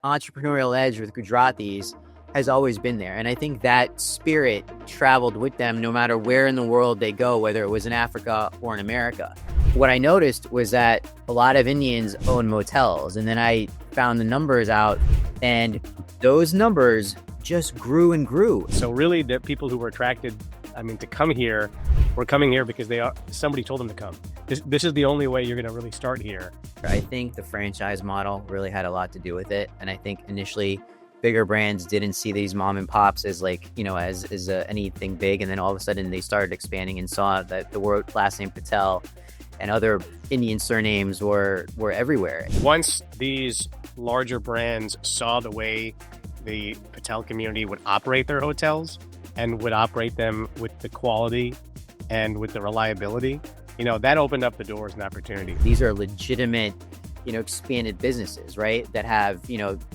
entrepreneurial edge with Gujaratis has always been there. And I think that spirit traveled with them no matter where in the world they go, whether it was in Africa or in America. What I noticed was that a lot of Indians own motels. And then I found the numbers out, and those numbers just grew and grew. So really, the people who were attracted, to come here, were coming here because somebody told them to come. This is the only way you're going to really start here. I think the franchise model really had a lot to do with it. And I think initially bigger brands didn't see these mom and pops as anything big. And then all of a sudden they started expanding and saw that the world-class name Patel and other Indian surnames were everywhere. Once these larger brands saw the way the Patel community would operate their hotels and would operate them with the quality and with the reliability, that opened up the doors and opportunity. These are legitimate, expanded businesses, right? That have,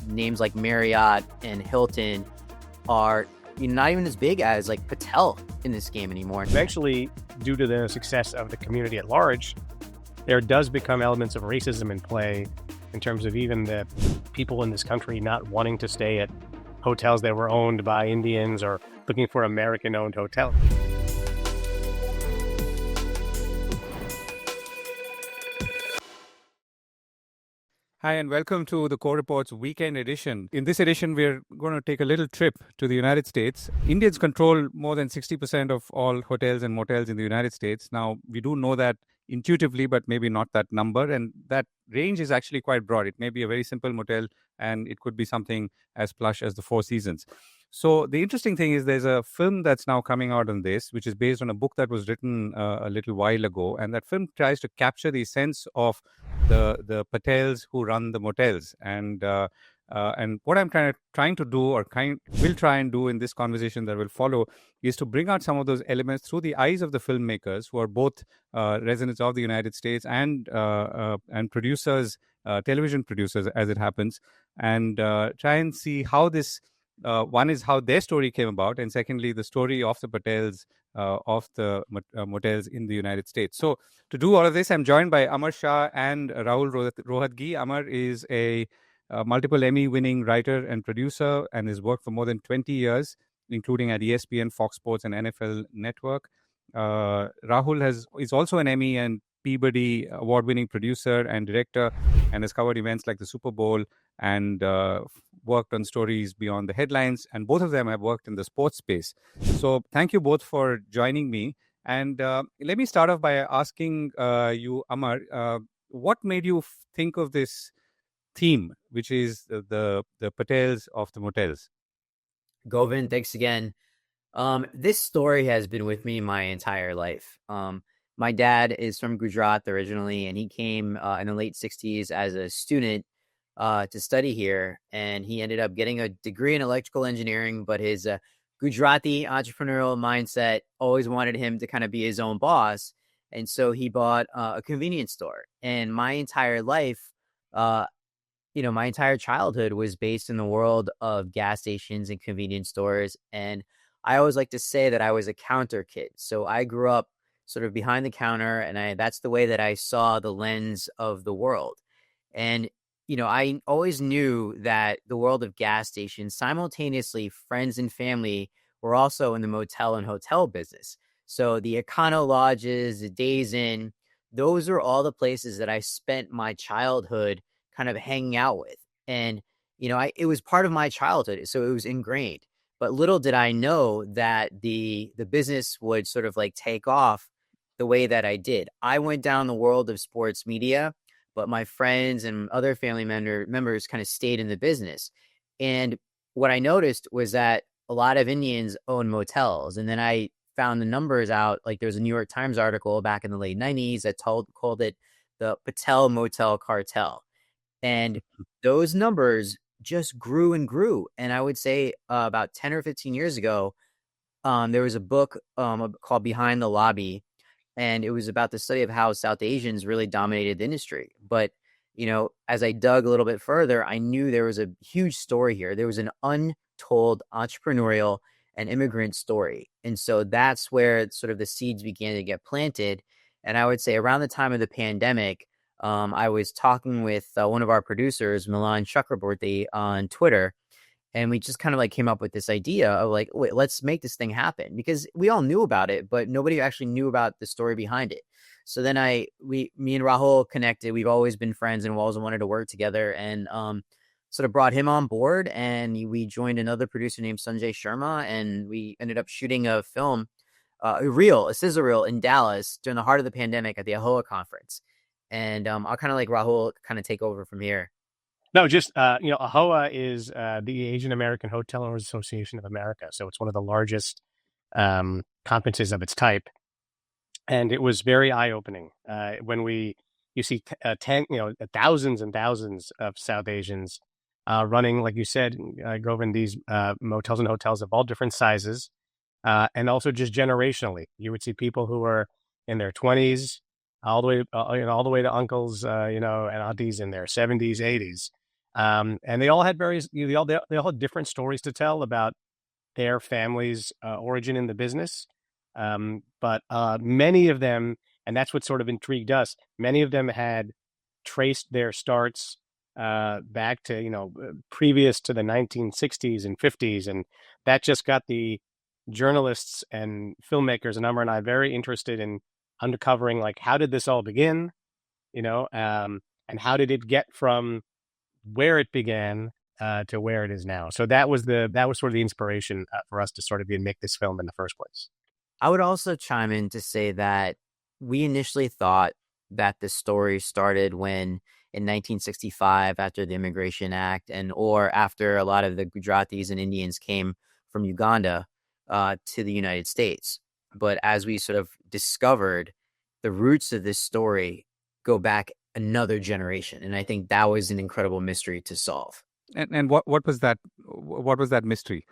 names like Marriott and Hilton are not even as big as like Patel in this game anymore. Eventually, due to the success of the community at large, there does become elements of racism in play in terms of even the people in this country not wanting to stay at hotels that were owned by Indians or looking for American-owned hotels. Hi, and welcome to the Core Report's weekend edition. In this edition, we're going to take a little trip to the United States. Indians control more than 60% of all hotels and motels in the United States. Now, we do know that intuitively, but maybe not that number. And that range is actually quite broad. It may be a very simple motel, and it could be something as plush as the Four Seasons. So the interesting thing is there's a film that's now coming out on this, which is based on a book that was written a little while ago. And that film tries to capture the sense of the Patels who run the motels. And what I'm trying to do, or will try and do in this conversation that will follow, is to bring out some of those elements through the eyes of the filmmakers, who are both residents of the United States and producers, television producers, as it happens, and try and see how this. One is how their story came about, and secondly, the story of the Patels of the motels in the United States. So to do all of this, I'm joined by Amar, Shah, and Rahul Rohatgi. Amar is a multiple Emmy-winning writer and producer, and has worked for more than 20 years, including at ESPN, Fox Sports, and NFL Network. Rahul is also an Emmy and Peabody award-winning producer and director, and has covered events like the Super Bowl and worked on stories beyond the headlines. And both of them have worked in the sports space. So thank you both for joining me. And let me start off by asking you, Amar, what made you think of this theme, which is the Patels of the motels? Govind, thanks again. This story has been with me my entire life. My dad is from Gujarat originally, and he came in the late 60s as a student to study here. And he ended up getting a degree in electrical engineering, but his Gujarati entrepreneurial mindset always wanted him to kind of be his own boss. And so he bought a convenience store. And my entire life, my entire childhood was based in the world of gas stations and convenience stores. And I always like to say that I was a counter kid. So I grew up sort of behind the counter, and that's the way that I saw the lens of the world. And, I always knew that the world of gas stations, simultaneously, friends and family were also in the motel and hotel business. So the Econo Lodges, the Days Inn, those are all the places that I spent my childhood kind of hanging out with. And, it was part of my childhood, so it was ingrained. But little did I know that the business would sort of like take off the way that I did. I went down the world of sports media, but my friends and other family members kind of stayed in the business. And what I noticed was that a lot of Indians own motels. And then I found the numbers out. Like there was a New York Times article back in the late 90s that called it the Patel Motel Cartel. And those numbers just grew and grew. And I would say about 10 or 15 years ago, there was a book called Behind the Lobby. And it was about the study of how South Asians really dominated the industry. But, as I dug a little bit further, I knew there was a huge story here. There was an untold entrepreneurial and immigrant story. And so that's where sort of the seeds began to get planted. And I would say around the time of the pandemic, I was talking with one of our producers, Milan Chakraborty, on Twitter, and we just kind of like came up with this idea of like, wait, let's make this thing happen, because we all knew about it, but nobody actually knew about the story behind it. So then me and Rahul connected. We've always been friends and we always wanted to work together, and sort of brought him on board, and we joined another producer named Sanjay Sharma, and we ended up shooting a film, a sizzle reel in Dallas during the heart of the pandemic at the AAHOA conference. And I'll kind of like Rahul kind of take over from here. No, just AAHOA is the Asian American Hoteliers Association of America, so it's one of the largest conferences of its type, and it was very eye-opening when you see thousands and thousands of South Asians running, like you said, Govind, these motels and hotels of all different sizes, and also just generationally, you would see people who are in their 20s, all the way to uncles, and aunties in their 70s, 80s. And they all had they all had different stories to tell about their family's origin in the business. But many of them, and that's what sort of intrigued us, many of them had traced their starts back to, previous to the 1960s and 50s. And that just got the journalists and filmmakers, and Amar and I, very interested in uncovering, like, how did this all begin, and how did it get from where it began to where it is now. So that was sort of the inspiration for us to sort of make this film in the first place. I would also chime in to say that we initially thought that the story started when, in 1965, after the Immigration Act, or after a lot of the Gujaratis and Indians came from Uganda to the United States. But as we sort of discovered, the roots of this story go back another generation, and I think that was an incredible mystery to solve. And what was that? What was that mystery?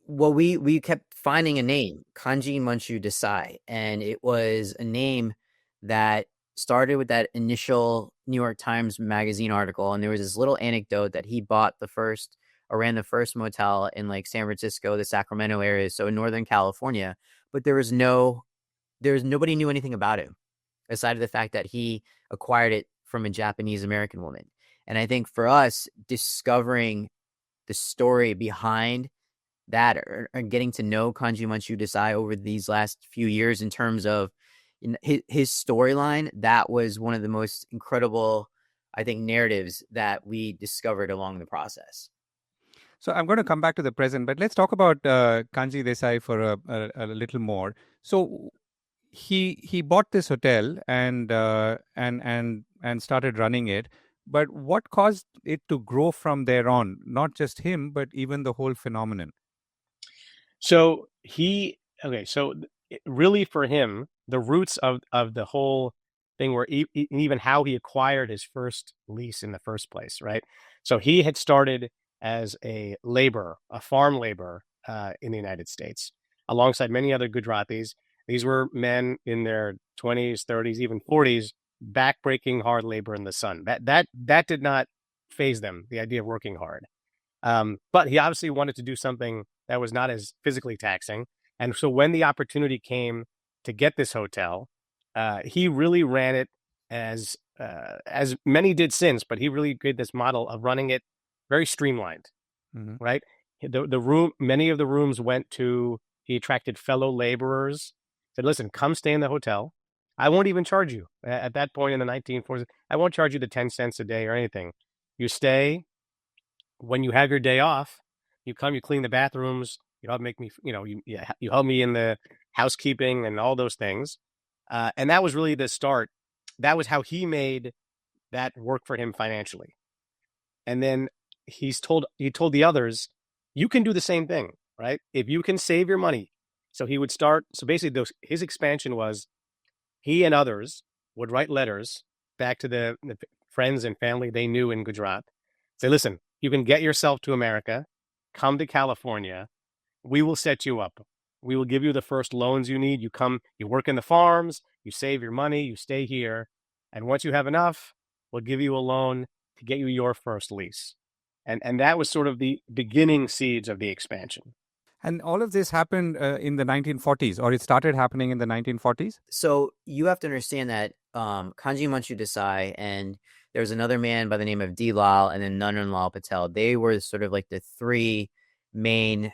Well, we kept finding a name, Kanji Monshu Desai, and it was a name that started with that initial New York Times Magazine article, and there was this little anecdote that he ran the first motel in like San Francisco, the Sacramento area, so in Northern California, but there was nobody knew anything about him, aside of the fact that he acquired it from a Japanese American woman. And I think for us, discovering the story behind that, or getting to know Kanji Monshu Desai over these last few years in terms of his storyline, that was one of the most incredible, I think, narratives that we discovered along the process. So I'm going to come back to the present, but let's talk about Kanji Desai for a little more. So he bought this hotel and started running it. But what caused it to grow from there on? Not just him, but even the whole phenomenon. So really for him, the roots of the whole thing were even how he acquired his first lease in the first place, right? So he had started as a farm laborer in the United States, alongside many other Gujaratis. These were men in their 20s, 30s, even 40s, backbreaking hard labor in the sun. That did not faze them, the idea of working hard. But he obviously wanted to do something that was not as physically taxing. And so when the opportunity came to get this hotel, he really ran it as many did since, but he really did this model of running it very streamlined, right? Many of the rooms he attracted fellow laborers, said, listen, come stay in the hotel. I won't even charge you. At that point in the 1940s, I won't charge you the 10 cents a day or anything. You stay. When you have your day off, you come, you clean the bathrooms, you help make me, you help me in the housekeeping and all those things. And that was really the start. That was how he made that work for him financially. And then he told the others, you can do the same thing, right? If you can save your money. So he would start. So basically his expansion was, he and others would write letters back to the friends and family they knew in Gujarat. Say, listen, you can get yourself to America, come to California. We will set you up. We will give you the first loans you need. You come, you work in the farms, you save your money, you stay here. And once you have enough, we'll give you a loan to get you your first lease. And that was sort of the beginning seeds of the expansion. And all of this happened in the 1940s, or it started happening in the 1940s? So you have to understand that Kanji Monshu Desai, and there was another man by the name of Lal, and then Nandan Patel. They were sort of like the three main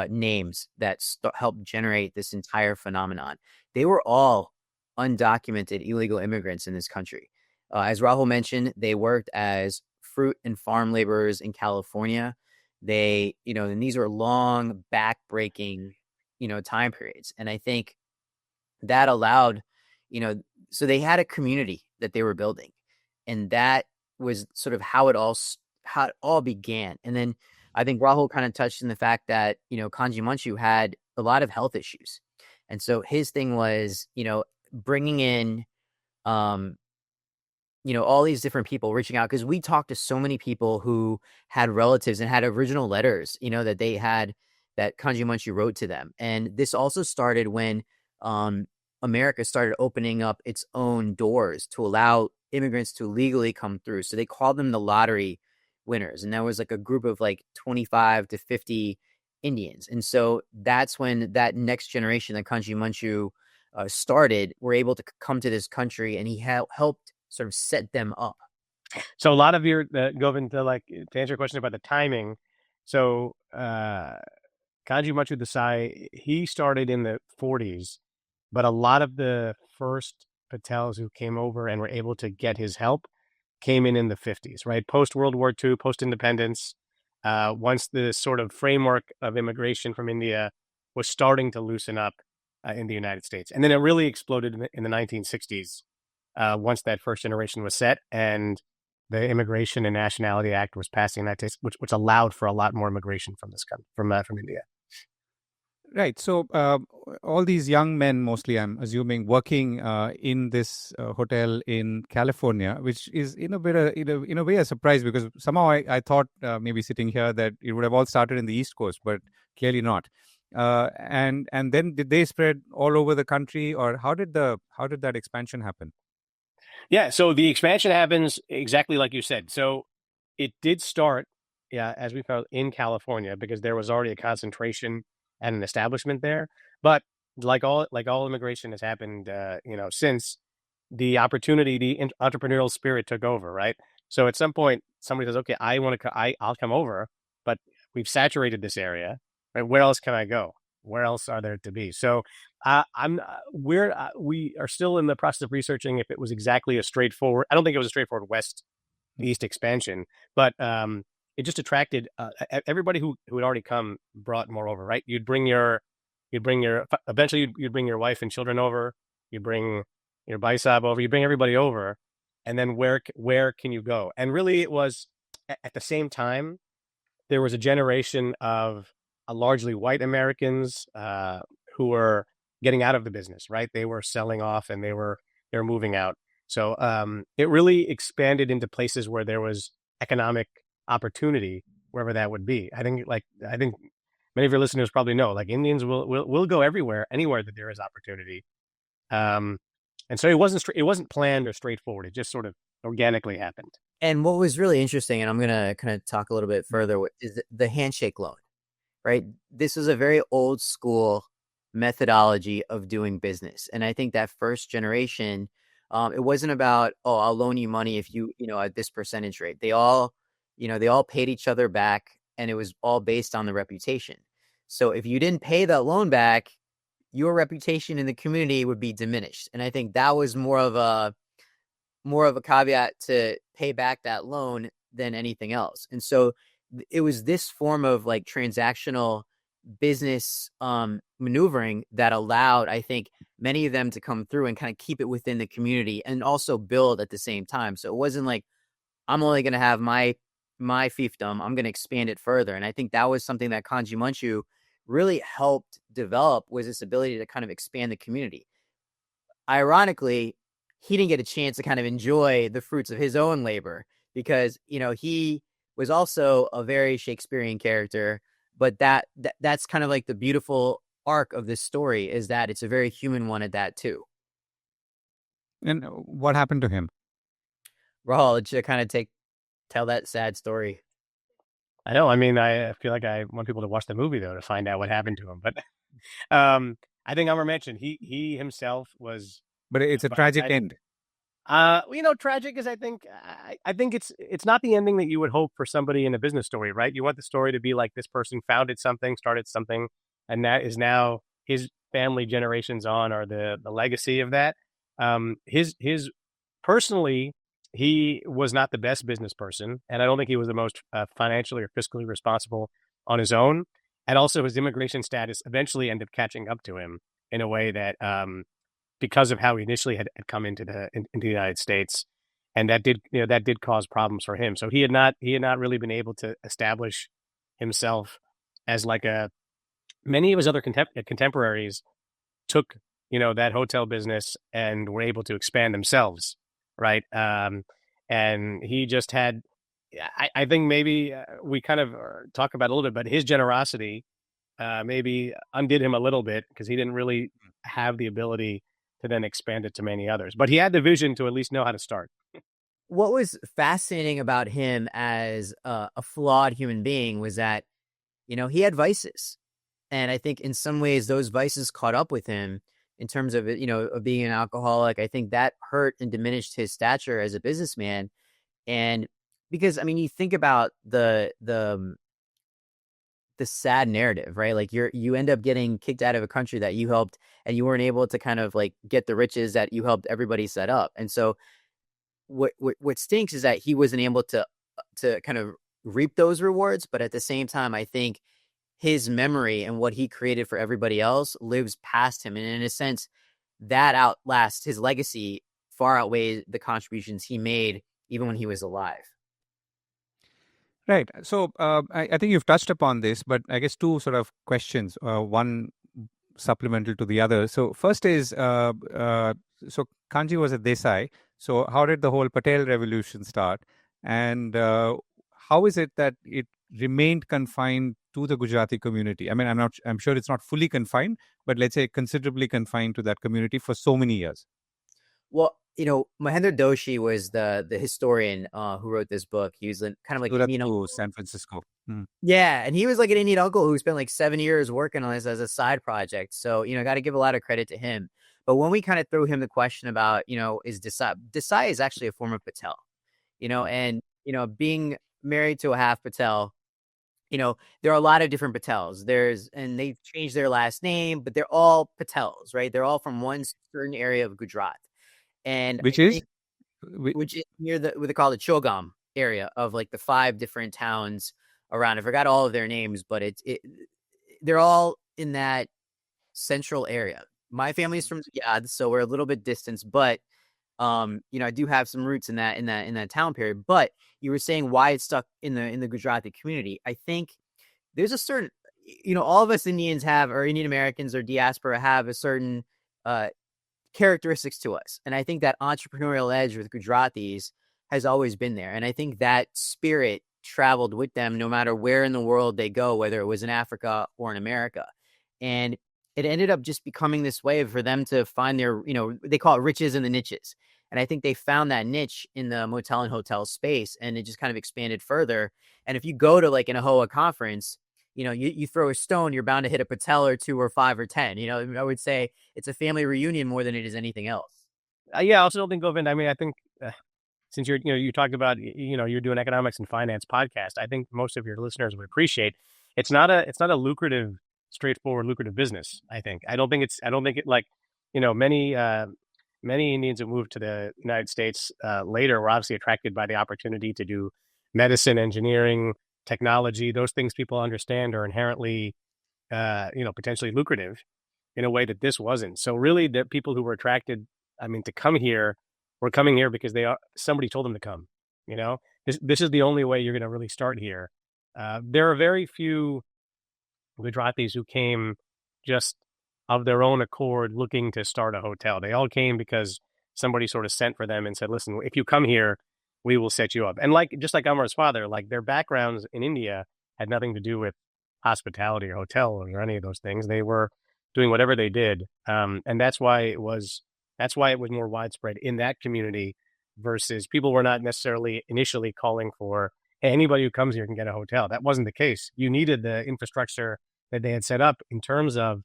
names that helped generate this entire phenomenon. They were all undocumented illegal immigrants in this country. As Rahul mentioned, they worked as fruit and farm laborers in California. They, and these are long, back-breaking, time periods. And I think that allowed, so they had a community that they were building, and that was sort of how it all began. And then I think Rahul kind of touched on the fact that, Kanji Monshu had a lot of health issues. And so his thing was, bringing in, all these different people reaching out, because we talked to so many people who had relatives and had original letters, that they had, that Kanji Monshu wrote to them. And this also started when America started opening up its own doors to allow immigrants to legally come through. So they called them the lottery winners. And that was like a group of like 25 to 50 Indians. And so that's when that next generation that Kanji Monshu started, were able to come to this country, and he helped sort of set them up. So a lot of your, Govind, to answer your question about the timing. So Kanji Monshu Desai, he started in the 40s, but a lot of the first Patels who came over and were able to get his help came in the 50s, right? Post World War II, post independence, once the sort of framework of immigration from India was starting to loosen up in the United States. And then it really exploded in the 1960s once that first generation was set, and the Immigration and Nationality Act was passed in the United States, which allowed for a lot more immigration from this country, from India. Right. So all these young men, mostly, I'm assuming, working in this hotel in California, which is in a way a surprise, because somehow I thought maybe sitting here that it would have all started in the East Coast, but clearly not. And then did they spread all over the country, or how did that expansion happen? Yeah. So the expansion happens exactly like you said. So it did start, as we found, in California, because there was already a concentration and an establishment there. But like all immigration has happened, since, the entrepreneurial spirit took over, right? So at some point, somebody says, "Okay, I'll come over, but we've saturated this area, right? Where else can I go? Where else are there to be?" So we are still in the process of researching if it was exactly a straightforward. I don't think it was a straightforward west east expansion, but it just attracted everybody who had already come, brought more over, right? Eventually you'd bring your wife and children over, you bring your baisab over, you bring everybody over, and then where can you go? And really, it was at the same time, there was a generation of largely white Americans who were getting out of the business, right? They were selling off and they were moving out. So it really expanded into places where there was economic opportunity, wherever that would be. I think many of your listeners probably know, Indians will go anywhere that there is opportunity. And so it wasn't planned or straightforward. It just sort of organically happened. And what was really interesting, and I'm going to kind of talk a little bit further, is the handshake loan, right? This is a very old school methodology of doing business. And I think that first generation, it wasn't about, oh, I'll loan you money if you at this percentage rate. They all paid each other back, and it was all based on the reputation. So if you didn't pay that loan back, your reputation in the community would be diminished. And I think that was more of a caveat to pay back that loan than anything else. And so it was this form of transactional business maneuvering that allowed, I think, many of them to come through and kind of keep it within the community and also build at the same time. So it wasn't like, I'm only going to have my fiefdom, I'm going to expand it further. And I think that was something that Kanji Monshu really helped develop, was this ability to kind of expand the community. Ironically, he didn't get a chance to kind of enjoy the fruits of his own labor, because he was also a very Shakespearean character. But that's kind of like the beautiful arc of this story, is that it's a very human one at that too. And what happened to him? Rahul, it should kind of tell that sad story. I know. I mean, I feel like I want people to watch the movie, though, to find out what happened to him. But I think Amar mentioned he himself was. But it's a tragic end. Tragic is, I think it's not the ending that you would hope for somebody in a business story, right? You want the story to be like this person founded something, started something, and that is now his family generations on are the legacy of that. His personally, he was not the best business person, and I don't think he was the most financially or fiscally responsible on his own. And also, his immigration status eventually ended up catching up to him in a way that because of how he initially had come into the United States, and that did cause problems for him. So he had not really been able to establish himself as like a many of his other contemporaries took that hotel business and were able to expand themselves, right? And he just had. I think maybe we kind of talk about it a little bit, but his generosity maybe undid him a little bit because he didn't really have the ability to then expand it to many others. But he had the vision to at least know how to start. What was fascinating about him as a flawed human being was that, he had vices. And I think in some ways those vices caught up with him in terms of, of being an alcoholic. I think that hurt and diminished his stature as a businessman. And because, I mean, you think about the sad narrative, right? Like you end up getting kicked out of a country that you helped, and you weren't able to kind of like get the riches that you helped everybody set up. And so what stinks is that he wasn't able to kind of reap those rewards. But at the same time, I think his memory and what he created for everybody else lives past him. And in a sense, that outlasts his legacy, far outweighs the contributions he made even when he was alive. Right. So I think you've touched upon this, but I guess two sort of questions, one supplemental to the other. So first is, so Kanji was a Desai. So how did the whole Patel revolution start? And how is it that it remained confined to the Gujarati community? I mean, I'm sure it's not fully confined, but let's say considerably confined to that community for so many years. Well, Mahendra Doshi was the historian who wrote this book. He was kind of like Surat to San Francisco. Yeah, and he was like an Indian uncle who spent like 7 years working on this as a side project. So, got to give a lot of credit to him. But when we kind of threw him the question about, is Desai is actually a form of Patel, and, being married to a half Patel, there are a lot of different Patels. And they've changed their last name, but they're all Patels, right? They're all from one certain area of Gujarat. And Which I is? think, which is near what they call the Chogam area of like the 5 different towns around. I forgot all of their names, but they're all in that central area. My family's from Yad, so we're a little bit distant, but I do have some roots in that town period. But you were saying why it's stuck in the Gujarati community. I think there's a certain, all of us Indians have, or Indian Americans or diaspora have a certain characteristics to us. And I think that entrepreneurial edge with Gujaratis has always been there. And I think that spirit traveled with them no matter where in the world they go, whether it was in Africa or in America. And it ended up just becoming this way for them to find their, they call it riches in the niches. And I think they found that niche in the motel and hotel space, and it just kind of expanded further. And if you go to like an AAHOA conference, you throw a stone, you're bound to hit a Patel or 2 or 5 or 10. I would say it's a family reunion more than it is anything else. Yeah, I also don't think, Govind, I mean, I think since you talked about, you're doing economics and finance podcast, I think most of your listeners would appreciate it's not a lucrative, straightforward, lucrative business. I don't think it like, many Indians who moved to the United States later were obviously attracted by the opportunity to do medicine, engineering, technology. Those things people understand are inherently, potentially lucrative in a way that this wasn't. So really, the people who were attracted, I mean, to come here were coming here because somebody told them to come. This is the only way you're going to really start here. There are very few Gujaratis who came just of their own accord looking to start a hotel. They all came because somebody sort of sent for them and said, listen, if you come here, we will set you up. And just like Amar's father, like their backgrounds in India had nothing to do with hospitality or hotel or any of those things. They were doing whatever they did. And that's why it was more widespread in that community versus people were not necessarily initially calling for, hey, anybody who comes here can get a hotel. That wasn't the case. You needed the infrastructure that they had set up in terms of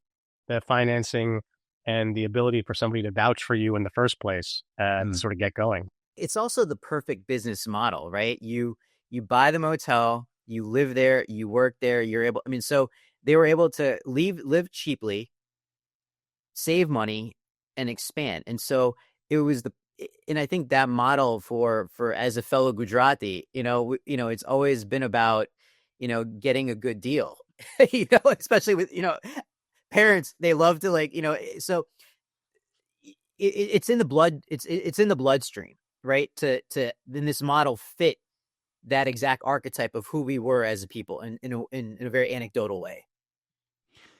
the financing and the ability for somebody to vouch for you in the first place to sort of get going. It's also the perfect business model, right? You buy the motel, you live there, you work there, you're able, I mean, so they were able to live cheaply, save money, and expand. And so it was and I think that model for as a fellow Gujarati, it's always been about, getting a good deal, especially with, parents, they love to so it's in the blood, it's in the bloodstream, right? To then this model fit that exact archetype of who we were as a people in a very anecdotal way.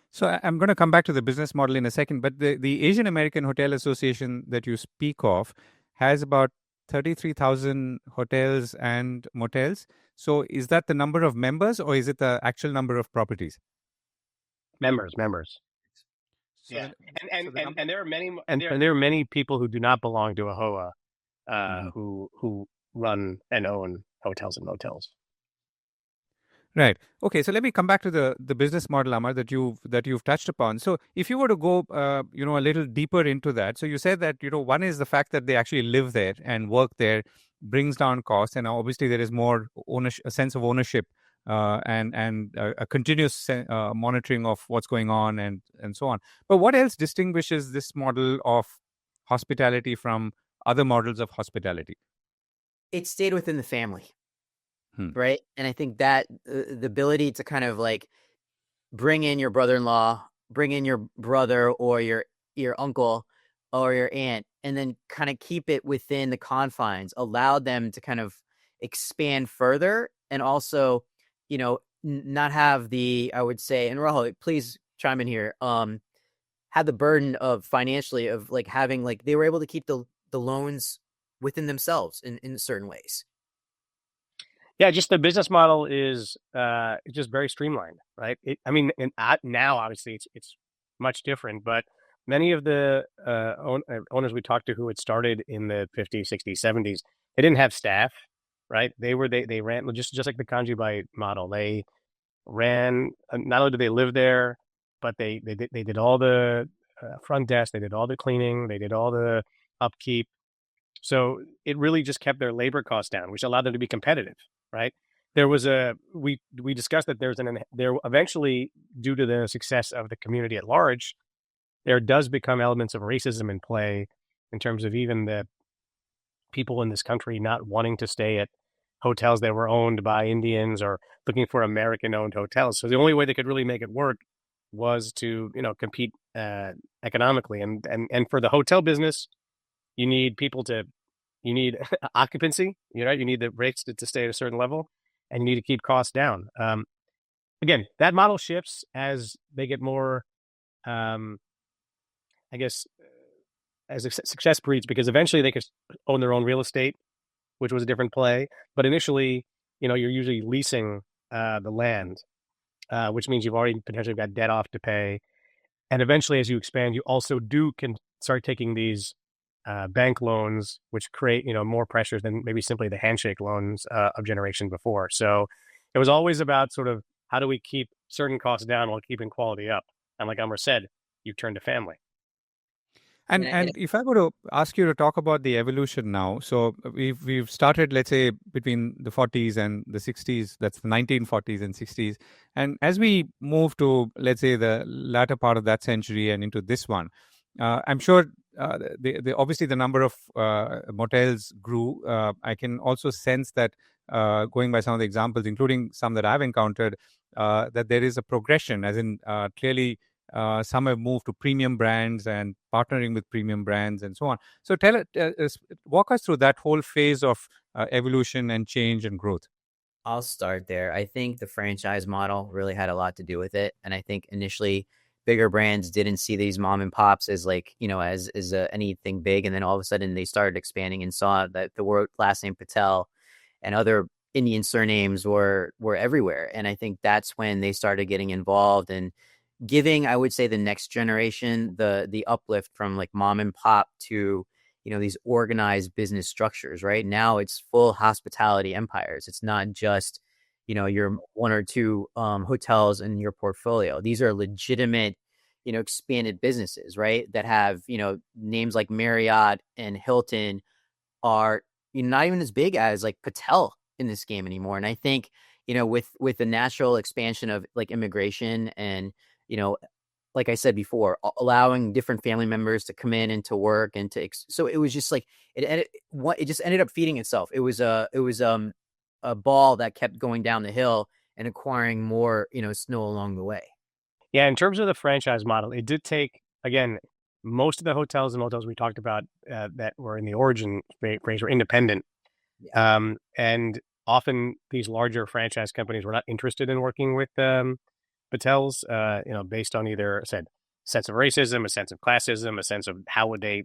So I'm going to come back to the business model in a second, but the Asian American Hotel Association that you speak of has about 33,000 hotels and motels. So is that the number of members, or is it the actual number of properties? Members. So Yeah, then, and there are many and there are many people who do not belong to AAHOA Mhm. who run and own hotels and motels. Right. Okay. So let me come back to the business model, Amar, that you've touched upon. So if you were to go, a little deeper into that. So you said that one is the fact that they actually live there and work there, brings down costs, and obviously there is more ownership, a sense of ownership, and a continuous monitoring of what's going on and so on. But what else distinguishes this model of hospitality from other models of hospitality? It stayed within the family, Hmm. right? And I think that the ability to kind of like bring in your brother-in-law, bring in your brother or your uncle or your aunt, and then kind of keep it within the confines, allowed them to kind of expand further, and also, not have the, I would say, and Rahul, please chime in here, had the burden of financially of like having, like, they were able to keep the loans within themselves in certain ways. Yeah, just the business model is just very streamlined, right? Now obviously it's much different, but many of the owners we talked to who had started in the 50s, 60s, 70s, they didn't have staff, right? They ran just like the Kanji model. They ran, not only did they live there, but they did all the front desk, they did all the cleaning, they did all the upkeep. So it really just kept their labor costs down, which allowed them to be competitive, right? There was we discussed that there eventually, due to the success of the community at large, there does become elements of racism in play in terms of even the people in this country not wanting to stay at hotels that were owned by Indians or looking for American-owned hotels. So the only way they could really make it work was to compete economically, and for the hotel business, you need you need occupancy, you need the rates to stay at a certain level, and you need to keep costs down. Again, that model shifts as they get more, I guess, as success breeds, because eventually they could own their own real estate, which was a different play. But initially, you're usually leasing the land, which means you've already potentially got debt off to pay. And eventually, as you expand, you also can start taking these bank loans, which create more pressures than maybe simply the handshake loans of generation before. So it was always about sort of how do we keep certain costs down while keeping quality up. And like Amar said, you turn to family. And if I were to ask you to talk about the evolution now, so we've started, let's say, between the 40s and the 60s, that's the 1940s and 60s. And as we move to, let's say, the latter part of that century and into this one, I'm sure obviously the number of motels grew. I can also sense that, going by some of the examples, including some that I've encountered, that there is a progression, as in clearly some have moved to premium brands and partnering with premium brands and so on. So walk us through that whole phase of evolution and change and growth. I'll start there. I think the franchise model really had a lot to do with it. And I think initially bigger brands didn't see these mom and pops as like, as anything big. And then all of a sudden they started expanding and saw that the word last name Patel and other Indian surnames were everywhere. And I think that's when they started getting involved and giving, I would say, the next generation the uplift from like mom and pop to, these organized business structures. Right now it's full hospitality empires. It's not just, your one or two hotels in your portfolio. These are legitimate, expanded businesses, right? That have, names like Marriott and Hilton are not even as big as like Patel in this game anymore. And I think, with the natural expansion of like immigration and, you know, like I said before, allowing different family members to come in and to work and so it was just like it just ended up feeding itself. It was a ball that kept going down the hill and acquiring more, snow along the way. Yeah, in terms of the franchise model, it did take, again, most of the hotels and motels we talked about that were in the origin phrase were independent. Yeah. And often these larger franchise companies were not interested in working with Patels, based on either said sense of racism, a sense of classism, a sense of how would they,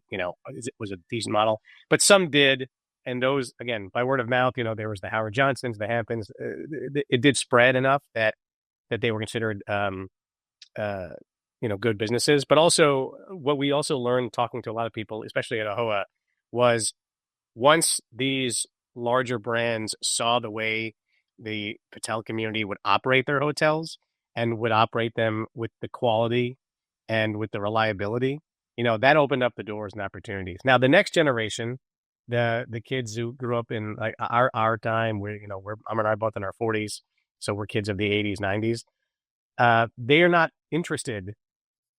was a decent model. But some did, and those again by word of mouth. There was the Howard Johnsons, the Hamptons. It did spread enough that they were considered, good businesses. But also, what we also learned talking to a lot of people, especially at AAHOA, was once these larger brands saw the way the Patel community would operate their hotels and would operate them with the quality and with the reliability, that opened up the doors and opportunities. Now, the next generation, the kids who grew up in like our time, we're Amar and I both in our 40s, so we're kids of the 80s, 90s. They are not interested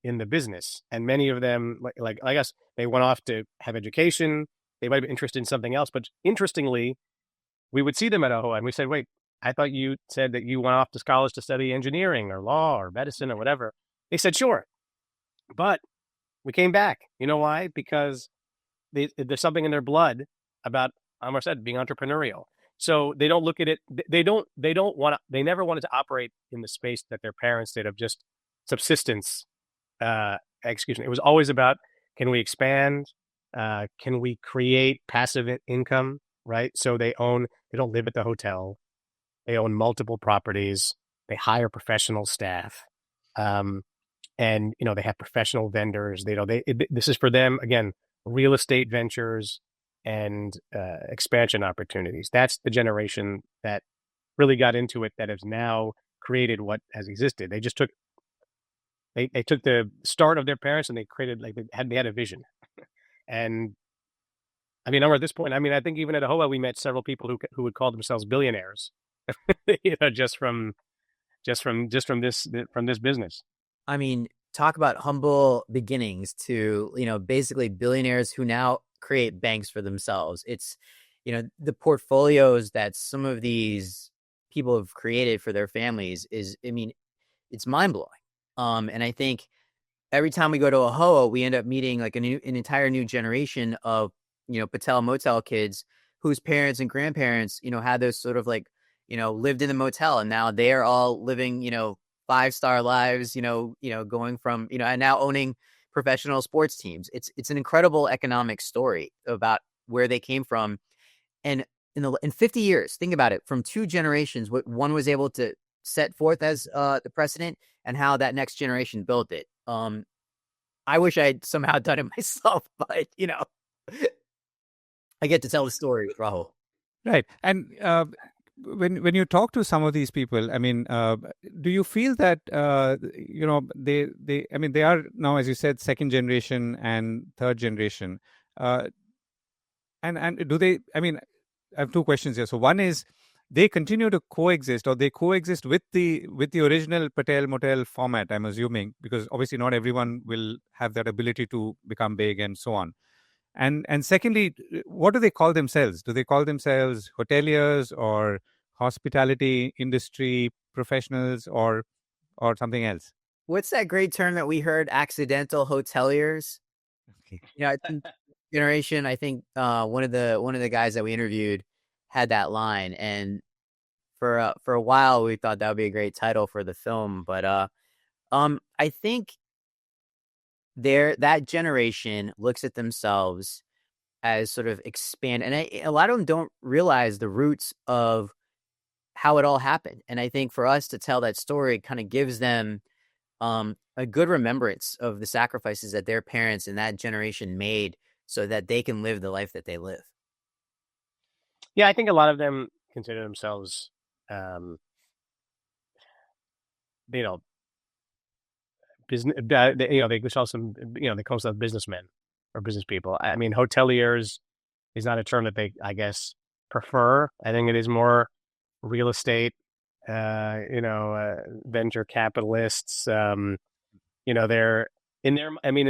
in the business, and many of them, like I guess, they went off to have education. They might be interested in something else, but interestingly, we would see them at AAHOA and we said, wait, I thought you said that you went off to college to study engineering or law or medicine or whatever. They said, sure. But we came back. You know why? Because there's something in their blood about, Amar said, being entrepreneurial. So they don't look at it. They never wanted to operate in the space that their parents did of just subsistence execution. It was always about, can we expand? Can we create passive income? Right. So they don't live at the hotel. They own multiple properties. They hire professional staff. And they have professional vendors. This is for them, again, real estate ventures and expansion opportunities. That's the generation that really got into it, that has now created what has existed. They just took the start of their parents and they created, like, they had a vision. And I mean, at this point, I think even at AAHOA, we met several people who would call themselves billionaires, just from this business. I mean, talk about humble beginnings to, basically billionaires who now create banks for themselves. It's, the portfolios that some of these people have created for their families is, it's mind blowing. And I think every time we go to AAHOA, we end up meeting like an entire new generation of, Patel Motel kids whose parents and grandparents, had those sort of like, lived in the motel, and now they're all living, 5-star lives, going from, and now owning professional sports teams. It's an incredible economic story about where they came from. And in 50 years, think about it, from two generations, what one was able to set forth as the precedent and how that next generation built it. I wish I had somehow done it myself, but I get to tell the story with Rahul. Right. And when you talk to some of these people, do you feel that they are now, as you said, second generation and third generation, and do they? I have two questions here. So one is, they continue to coexist, or they coexist with the original Patel Motel format, I'm assuming, because obviously not everyone will have that ability to become big and so on. And secondly, what do they call themselves? Do they call themselves hoteliers or hospitality industry professionals or something else? What's that great term that we heard? Accidental hoteliers. Okay. I think generation. I think one of the guys that we interviewed had that line, and for a while we thought that would be a great title for the film. But I think that generation looks at themselves as sort of expand, and a lot of them don't realize the roots of how it all happened. And I think for us to tell that story kind of gives them a good remembrance of the sacrifices that their parents and that generation made so that they can live the life that they live. Yeah, I think a lot of them consider themselves, business, they call some, they call themselves businessmen or business people. I mean, hoteliers is not a term that they, I guess, prefer. I think it is more real estate, venture capitalists. They're in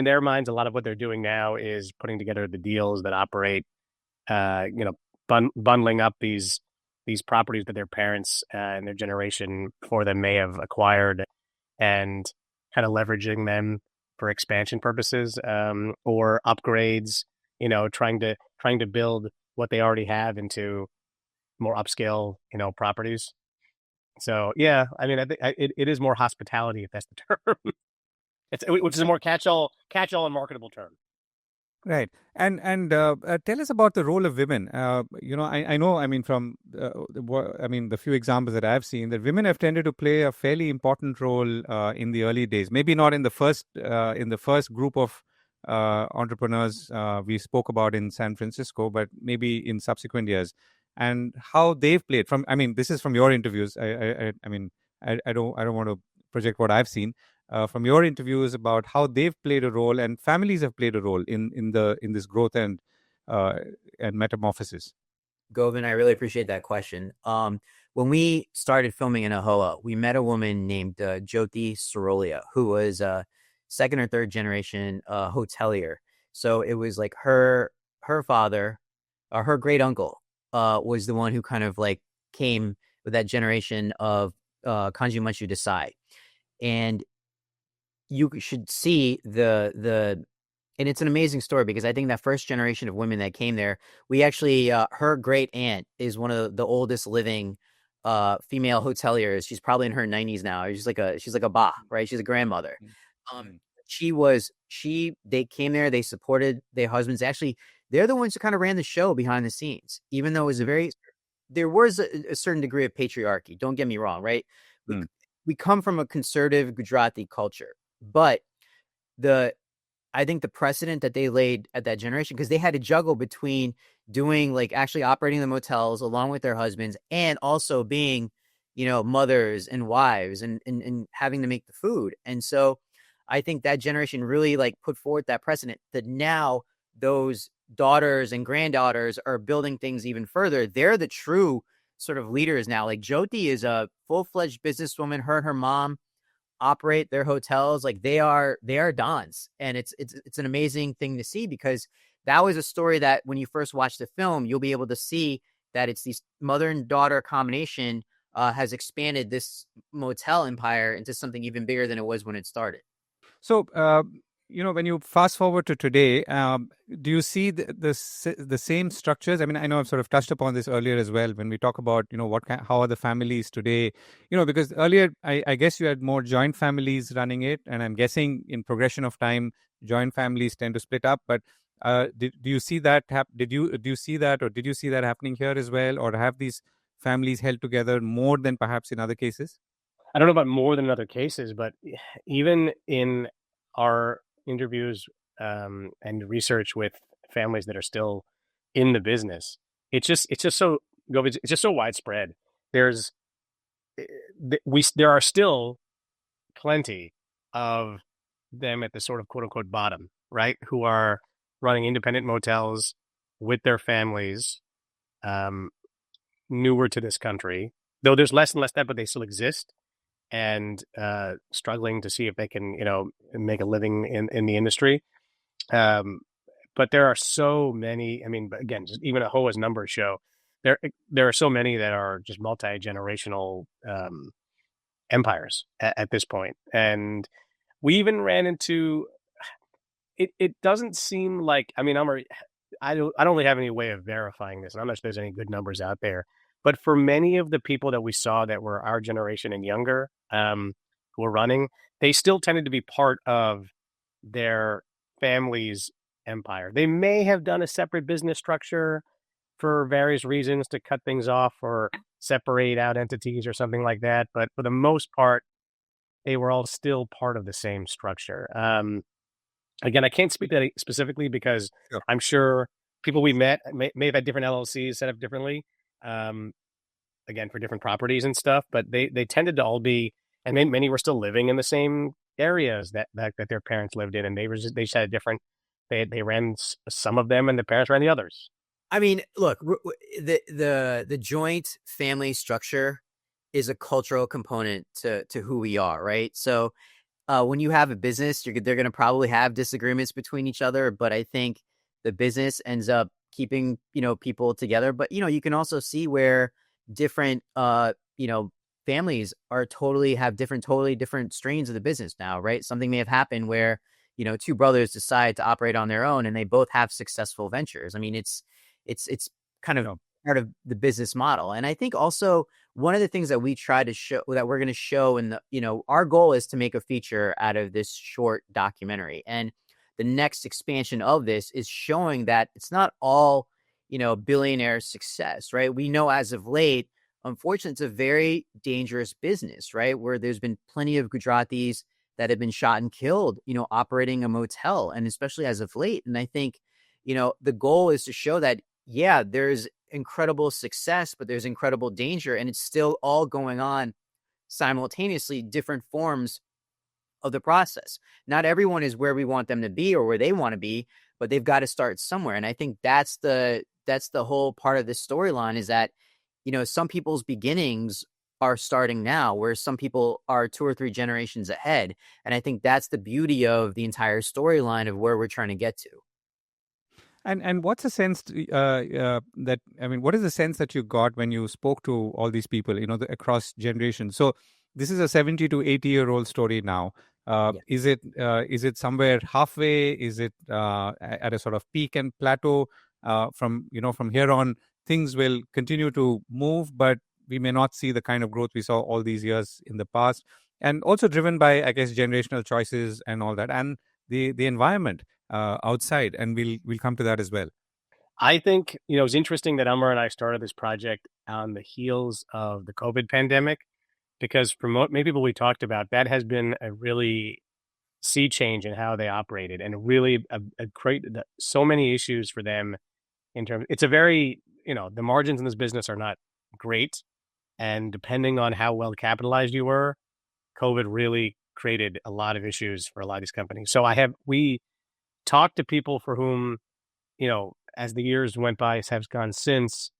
their minds, a lot of what they're doing now is putting together the deals that operate, uh, you know, bundling up these properties that their parents and their generation before them may have acquired, and kind of leveraging them for expansion purposes, or upgrades. Trying to build what they already have into more upscale, properties. So yeah, I mean, I think it is more hospitality, if that's the term. Which is a more catch all and marketable term. Right. And tell us about the role of women. I know, I mean, from the few examples that I've seen, that women have tended to play a fairly important role in the early days. Maybe not in the first group of entrepreneurs we spoke about in San Francisco, but maybe in subsequent years, and how they've played. This is from your interviews. I don't want to project what I've seen from your interviews about how they've played a role and families have played a role in this growth and metamorphosis. Govin, I really appreciate that question. When we started filming in AAHOA, we met a woman named Jyoti Sarolia, who was a second or third generation hotelier. So it was like her father, or her great uncle, was the one who kind of like came with that generation of Kanji Monshu Desai. And you should see and it's an amazing story, because I think that first generation of women that came there, we actually, her great aunt is one of the oldest living female hoteliers. She's probably in her 90s now. She's like a ba, right? She's a grandmother. They came there, they supported their husbands. Actually, they're the ones who kind of ran the show behind the scenes, even though it was there was a certain degree of patriarchy. Don't get me wrong, right? We come from a conservative Gujarati culture, but I think the precedent that they laid at that generation, because they had to juggle between doing, like, actually operating the motels along with their husbands, and also being, mothers and wives, and having to make the food. And so I think that generation really like put forward that precedent that now those daughters and granddaughters are building things even further. They're the true sort of leaders now. Like, Jyoti is a full-fledged businesswoman. Her and her mom operate their hotels. Like, they are dons, and it's an amazing thing to see, because that was a story that when you first watch the film, you'll be able to see that it's these mother and daughter combination has expanded this motel empire into something even bigger than it was when it started. So, when you fast forward to today, do you see the same structures? I mean, I know I've sort of touched upon this earlier as well when we talk about, how are the families today? Because earlier, I guess you had more joint families running it, and I'm guessing in progression of time, joint families tend to split up. But do you see that? Do you see that, or did you see that happening here as well, or have these families held together more than perhaps in other cases? I don't know about more than in other cases, but even in our interviews, and research with families that are still in the business, it's just so it's just so widespread. There are still plenty of them at the sort of quote unquote bottom, right? Who are running independent motels with their families, newer to this country, though there's less and less that, but they still exist, and struggling to see if they can, make a living in the industry. But there are so many. I mean, again, just even AAHOA's numbers show there are so many that are just multi-generational empires at this point. And we even ran into it. It doesn't seem like, I mean, I don't really have any way of verifying this, and I'm not sure there's any good numbers out there. But for many of the people that we saw that were our generation and younger, who were running, they still tended to be part of their family's empire. They may have done a separate business structure for various reasons to cut things off or separate out entities or something like that. But for the most part, they were all still part of the same structure. Again, I can't speak to that specifically, because Sure. I'm sure people we met may have had different LLCs set up differently, again, for different properties and stuff, but they tended to all be, and many were still living in the same areas that their parents lived in, and they just had a different. They ran some of them, and the parents ran the others. I mean, look, the joint family structure is a cultural component to who we are, right? So when you have a business, they're going to probably have disagreements between each other, but I think the business ends up keeping, people together. But, you can also see where different, families are totally different strains of the business now, right? Something may have happened where, two brothers decide to operate on their own and they both have successful ventures. I mean, it's kind of part of the business model. And I think also one of the things that we try to show, that we're going to show in our goal is to make a feature out of this short documentary. And the next expansion of this is showing that it's not all, billionaire success, right? We know as of late, unfortunately, it's a very dangerous business, right? Where there's been plenty of Gujaratis that have been shot and killed, operating a motel, and especially as of late. And I think, the goal is to show that, yeah, there's incredible success, but there's incredible danger, and it's still all going on simultaneously, different forms of the process. Not everyone is where we want them to be or where they want to be, but they've got to start somewhere. And I think that's the whole part of this storyline, is that, some people's beginnings are starting now, where some people are 2 or 3 generations ahead. And I think that's the beauty of the entire storyline of where we're trying to get to. And what's the sense what is the sense that you got when you spoke to all these people, across generations? So this is a 70 to 80-year-old story now. Yeah. Is it somewhere halfway? Is it at a sort of peak and plateau? From here on, things will continue to move, but we may not see the kind of growth we saw all these years in the past, and also driven by, I guess, generational choices and all that, and the environment outside, and we'll come to that as well. I think, it's interesting that Amar and I started this project on the heels of the COVID pandemic, because from many people we talked about, that has been a really sea change in how they operated, and really created so many issues for them in terms. It's a very, the margins in this business are not great, and depending on how well capitalized you were, COVID really created a lot of issues for a lot of these companies. So we talked to people for whom, as the years went by, have gone since,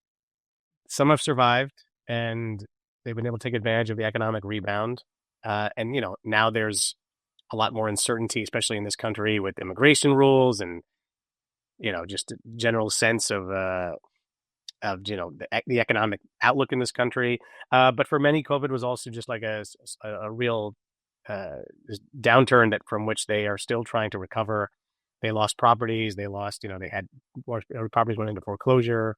some have survived and they've been able to take advantage of the economic rebound. And, now there's a lot more uncertainty, especially in this country, with immigration rules and, just a general sense of the economic outlook in this country. But for many, COVID was also just like a real downturn from which they are still trying to recover. They lost properties. They lost, they had properties went into foreclosure.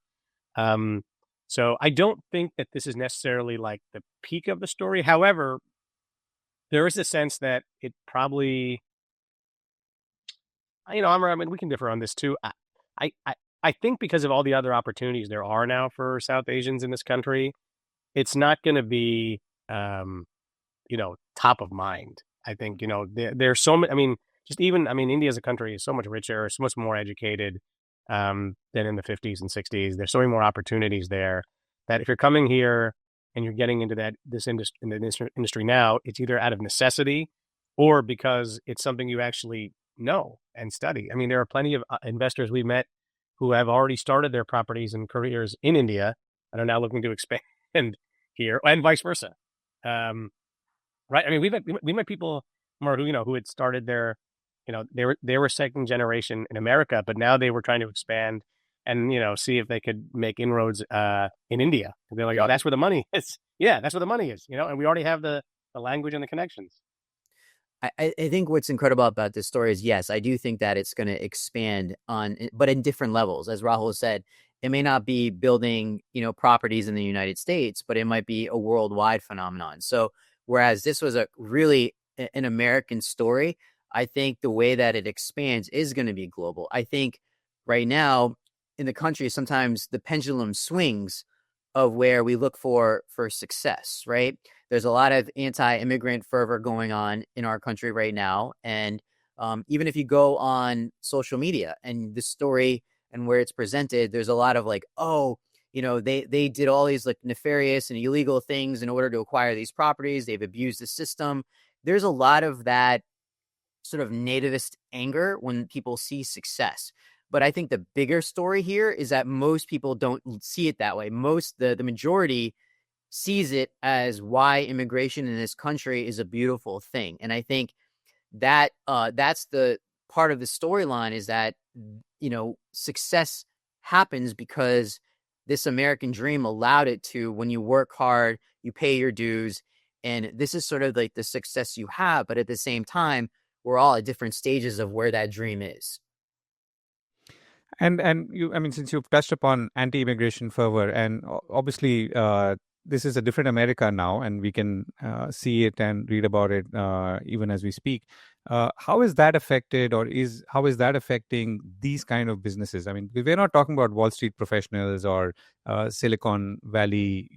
So I don't think that this is necessarily like the peak of the story. However, there is a sense that it probably, Amar, I mean, we can differ on this too. I think because of all the other opportunities there are now for South Asians in this country, it's not going to be, top of mind. I think, there's so many, India as a country is so much richer, so much more educated than in the 50s and 60s. There's so many more opportunities there that if you're coming here and you're getting into this industry now, it's either out of necessity or because it's something you actually know and study. I mean, there are plenty of investors we've met who have already started their properties and careers in India and are now looking to expand here, and vice versa. Right? I mean, we met people more who had started their, they were second generation in America, but now they were trying to expand and see if they could make inroads in India. And they're like, oh, that's where the money is. Yeah, that's where the money is. And we already have the language and the connections. I think what's incredible about this story is, yes, I do think that it's going to expand but in different levels. As Rahul said, it may not be building, properties in the United States, but it might be a worldwide phenomenon. So whereas this was a really an American story, I think the way that it expands is going to be global. I think right now in the country, sometimes the pendulum swings of where we look for success, right? There's a lot of anti-immigrant fervor going on in our country right now. And even if you go on social media and the story and where it's presented, there's a lot of like, oh, they did all these like nefarious and illegal things in order to acquire these properties. They've abused the system. there's a lot of that sort of nativist anger when people see success. But I think the bigger story here is that most people don't see it that way. The majority sees it as why immigration in this country is a beautiful thing. And I think that that's the part of the storyline, is that, success happens because this American dream allowed it to. When you work hard, you pay your dues, and this is sort of like the success you have. But at the same time, we're all at different stages of where that dream is. And you, I mean, since you've touched upon anti-immigration fervor, and obviously this is a different America now, and we can see it and read about it even as we speak. How is that affected, or how is that affecting these kind of businesses? I mean, we're not talking about Wall Street professionals or Silicon Valley,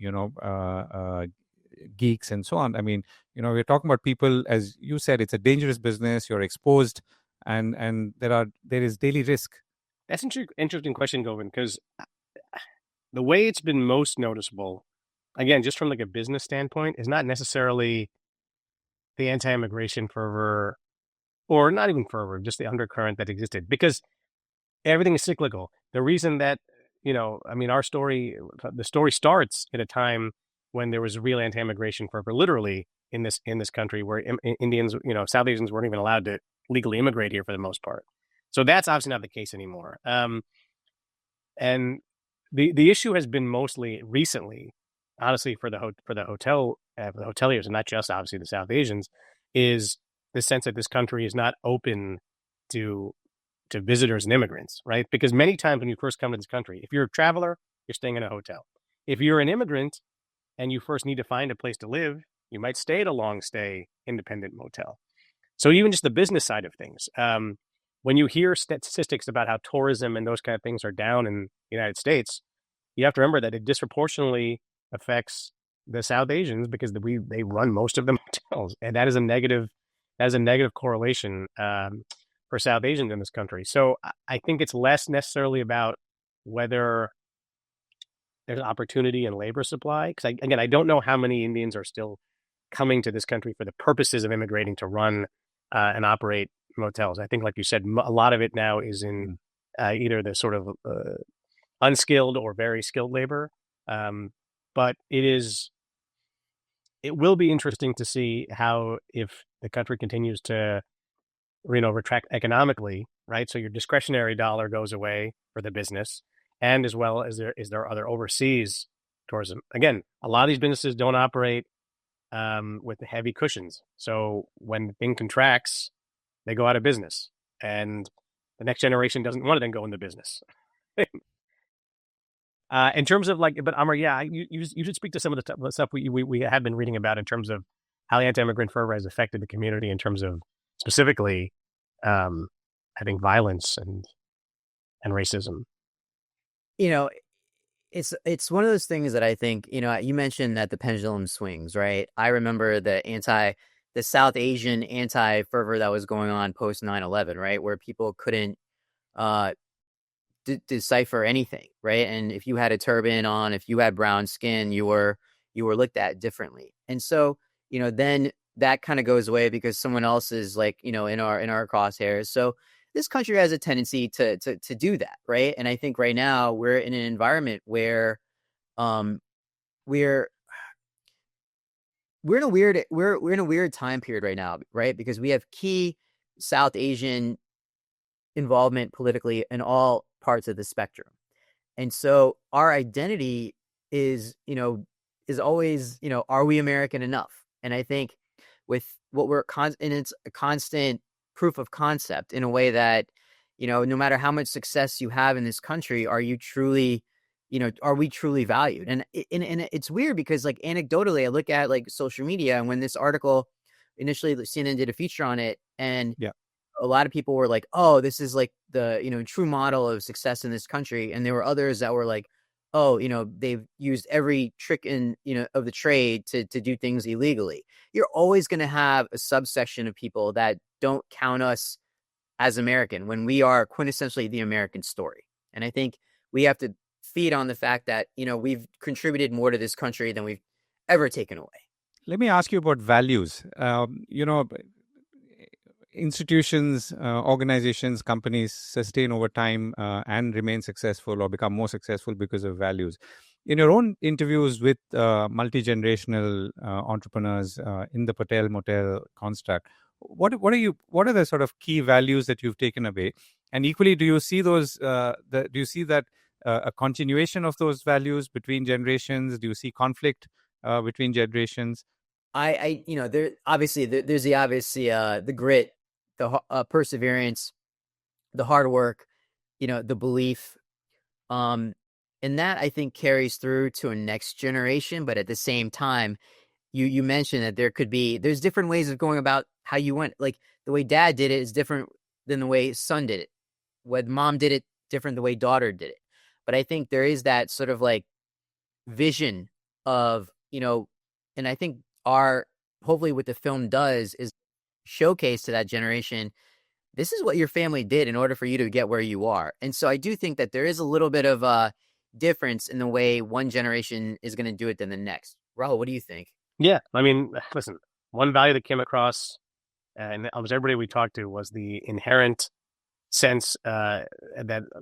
geeks and so on. I mean, we're talking about people, as you said, it's a dangerous business. You're exposed, and there is daily risk. That's an interesting question, Govind, because the way it's been most noticeable, again, just from like a business standpoint, is not necessarily the anti-immigration fervor, or not even fervor, just the undercurrent that existed, because everything is cyclical. The reason that, the story starts at a time when there was real anti-immigration fervor, literally in this country, where Indians, South Asians weren't even allowed to legally immigrate here for the most part. So that's obviously not the case anymore. And the issue has been mostly recently, honestly, for the hoteliers, and not just obviously the South Asians, is the sense that this country is not open to visitors and immigrants, right? Because many times when you first come to this country, if you're a traveler, you're staying in a hotel. If you're an immigrant and you first need to find a place to live, you might stay at a long stay independent motel. So even just the business side of things, when you hear statistics about how tourism and those kind of things are down in the United States, you have to remember that it disproportionately affects the South Asians, because they run most of the motels, and that is a negative correlation for South Asians in this country. So I think it's less necessarily about whether there's opportunity and labor supply, because I don't know how many Indians are still coming to this country for the purposes of immigrating to run and operate motels. I think, like you said, a lot of it now is in either the sort of unskilled or very skilled labor. But it will be interesting to see how, if the country continues to, retract economically, right? So your discretionary dollar goes away for the business, and as well as there are other overseas tourism. Again, a lot of these businesses don't operate with the heavy cushions. So when the thing contracts, they go out of business, and the next generation doesn't want to then go into business. In terms of but Amar, yeah, you should speak to some of the stuff we have been reading about in terms of how the anti-immigrant fervor has affected the community, in terms of specifically, I think, violence and racism. It's one of those things that I think, you mentioned that the pendulum swings, right? I remember the South Asian anti-fervor that was going on post 9/11, right? Where people couldn't decipher anything, right? And if you had a turban on, if you had brown skin, you were looked at differently. And so, then that kind of goes away because someone else is in our crosshairs. So this country has a tendency to do that, right? And I think right now we're in an environment where we're in a weird time period right now, right? Because we have key South Asian involvement politically in all parts of the spectrum. And so our identity is always, are we American enough? And I think with what and it's a constant proof of concept in a way that, no matter how much success you have in this country, are we truly valued? And it's weird because, anecdotally, I look at social media, and when this article initially, CNN did a feature on it, and a lot of people were like, oh, this is the true model of success in this country. And there were others that were like, oh, they've used every trick of the trade to do things illegally. You're always going to have a subsection of people that don't count us as American when we are quintessentially the American story. And I think we have to feed on the fact that, we've contributed more to this country than we've ever taken away. let me ask you about values. Institutions, organizations, companies sustain over time and remain successful or become more successful because of values. In your own interviews with multi-generational entrepreneurs in the Patel Motel construct, what are the sort of key values that you've taken away? And equally, do you see those? Do you see that a continuation of those values between generations? Do you see conflict between generations? There obviously there's the grit, the perseverance, the hard work, the belief, and that I think carries through to a next generation. But at the same time, you mentioned that there's different ways of going about how you went. Like the way dad did it is different than the way son did it. When mom did it, different the way daughter did it. But I think there is that sort of like vision of, and I think hopefully what the film does is showcase to that generation, this is what your family did in order for you to get where you are. And so I do think that there is a little bit of a difference in the way one generation is going to do it than the next. Rahul, what do you think? Yeah, I mean, listen, one value that came across, and almost everybody we talked to, was the inherent sense that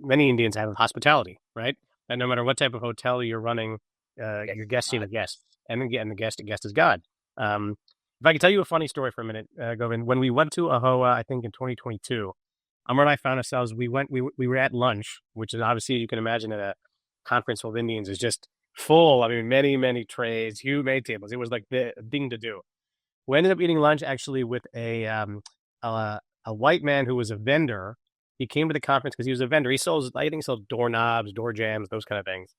many Indians have of hospitality, right? And no matter what type of hotel you're running, your guest seen a guest, and the guest is God. If I could tell you a funny story for a minute, Govind, when we went to AAHOA, I think in 2022, Amar and I found ourselves, we were at lunch, which is obviously, you can imagine, at a conference full of Indians is just full. I mean, many, many trays, huge made tables. It was like the thing to do. We ended up eating lunch actually with a white man who was a vendor. He came to the conference because he was a vendor. I think he sold doorknobs, door jams, those kind of things.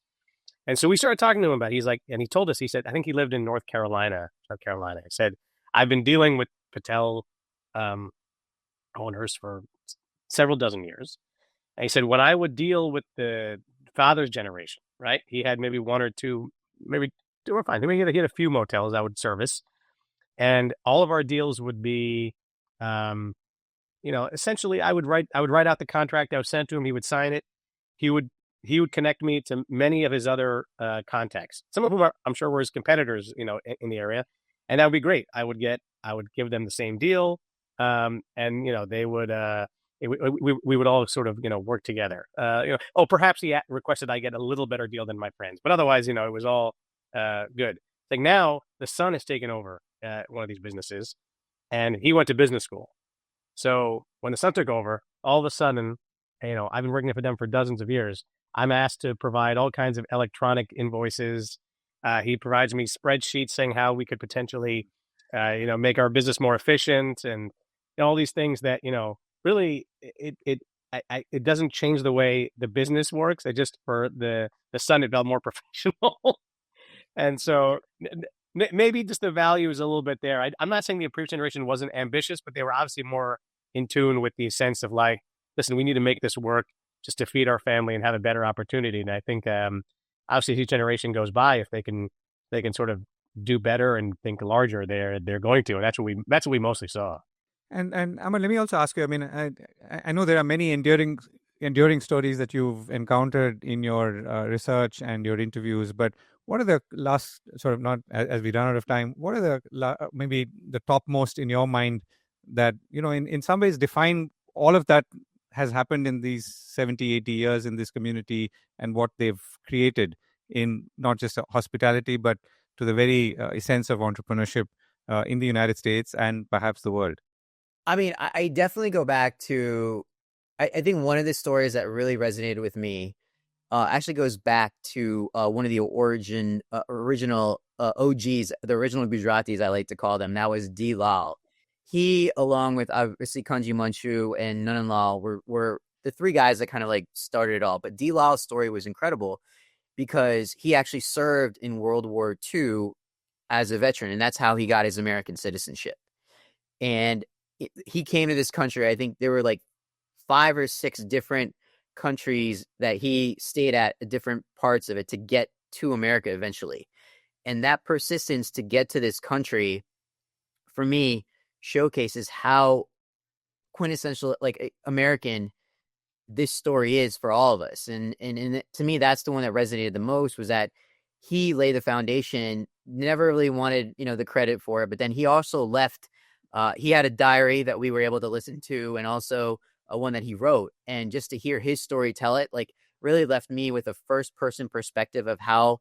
And so we started talking to him about it. He's like, and he told us, he said, I think he lived in North Carolina. He said, I've been dealing with Patel owners for several dozen years. And he said, when I would deal with the father's generation, right? He had maybe one or two, maybe two or five. Maybe he had a few motels I would service. And all of our deals would be, essentially I would write out the contract. I would send it to him. He would sign it. He would connect me to many of his other contacts. Some of whom I'm sure were his competitors, in the area. And that would be great. I would give them the same deal. And, they would, we would all sort of, work together. Perhaps he requested I get a little better deal than my friends, but otherwise, it was all good. Like now the son has taken over one of these businesses and he went to business school. So when the son took over, all of a sudden, I've been working for them for dozens of years. I'm asked to provide all kinds of electronic invoices. He provides me spreadsheets saying how we could potentially, make our business more efficient and all these things that, really it doesn't change the way the business works. It just, for the son, it felt more professional. And so maybe just the value is a little bit there. I'm not saying the previous generation wasn't ambitious, but they were obviously more in tune with the sense of like, listen, we need to make this work just to feed our family and have a better opportunity. And I think obviously each generation goes by, if they can sort of do better and think larger, they're going to. And that's what we mostly saw. And Amar, let me also ask you. I mean, I know there are many enduring stories that you've encountered in your research and your interviews, but what are the last sort of, not as we run out of time, what are the maybe the topmost in your mind that, in some ways define all of that has happened in these 70, 80 years in this community and what they've created in not just hospitality, but to the very essence of entrepreneurship in the United States and perhaps the world? I mean, I definitely go back to, I think one of the stories that really resonated with me actually goes back to one of the original OGs, the original Gujaratis, I like to call them. That was D. Lal. He, along with obviously Kanji Monshu and Nanan Lal, were the three guys that kind of like started it all. But D. Lal's story was incredible because he actually served in World War II as a veteran, and that's how he got his American citizenship. And he came to this country. I think there were like 5 or 6 different countries that he stayed at different parts of it to get to America eventually. And that persistence to get to this country, for me, showcases how quintessential, like, American this story is for all of us. And to me, that's the one that resonated the most, was that he laid the foundation never really wanted, the credit for it. But then he also left. He had a diary that we were able to listen to, and also one that he wrote. And just to hear his story tell it, like, really left me with a first person perspective of how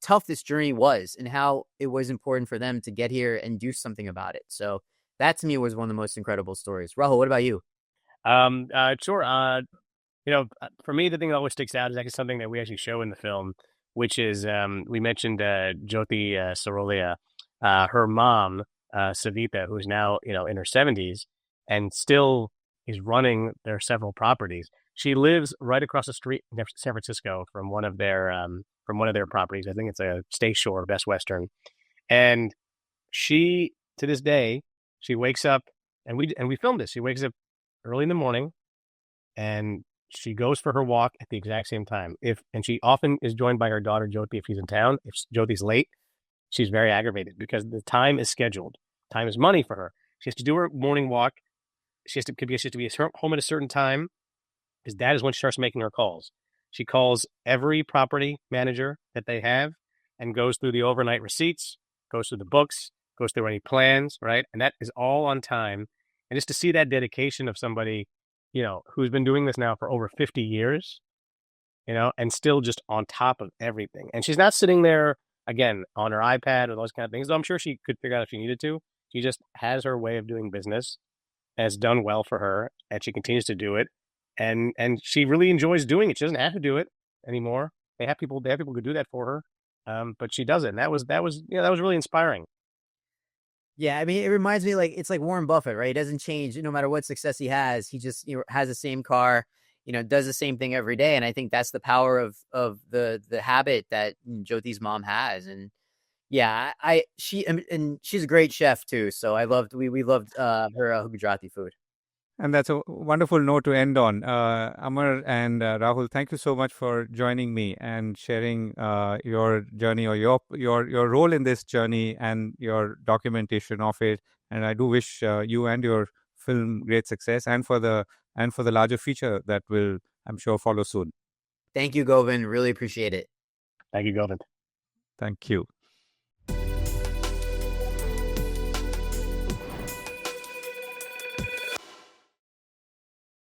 tough this journey was and how it was important for them to get here and do something about it. So that to me was one of the most incredible stories. Rahul, what about you? Sure. For me, the thing that always sticks out is actually something that we actually show in the film, which is we mentioned Jyoti Sarolia, her mom, Savita, who's now in her 70s and still is running their several properties. She lives right across the street in San Francisco from one of their properties. I think it's a Stay Shore, Best Western, and she to this day she wakes up and we filmed this. She wakes up early in the morning and she goes for her walk at the exact same time. And she often is joined by her daughter Jyoti if she's in town. If Jyoti's late, she's very aggravated because the time is scheduled. Time is money for her. She has to do her morning walk. She has to be home at a certain time, because that is when she starts making her calls. She calls every property manager that they have and goes through the overnight receipts, goes through the books, goes through any plans, right? And that is all on time. And just to see that dedication of somebody, who's been doing this now for over 50 years, and still just on top of everything. And she's not sitting there, again, on her iPad or those kind of things, though I'm sure she could figure out if she needed to. She just has her way of doing business, has done well for her, and she continues to do it. And she really enjoys doing it. She doesn't have to do it anymore. They have people who do that for her. But she does it. And that was really inspiring. Yeah, I mean, it reminds me, like, it's like Warren Buffett, right? He doesn't change no matter what success he has. He just has the same car, does the same thing every day. And I think that's the power of the habit that Jyoti's mom has. And yeah, and she's a great chef too. So we loved her Gujarati food. And that's a wonderful note to end on. Amar and Rahul, thank you so much for joining me and sharing your journey or your role in this journey and your documentation of it. And I do wish you and your film great success, and for the larger feature that will, I'm sure, follow soon. Thank you, Govind. Really appreciate it. Thank you, Govind. Thank you.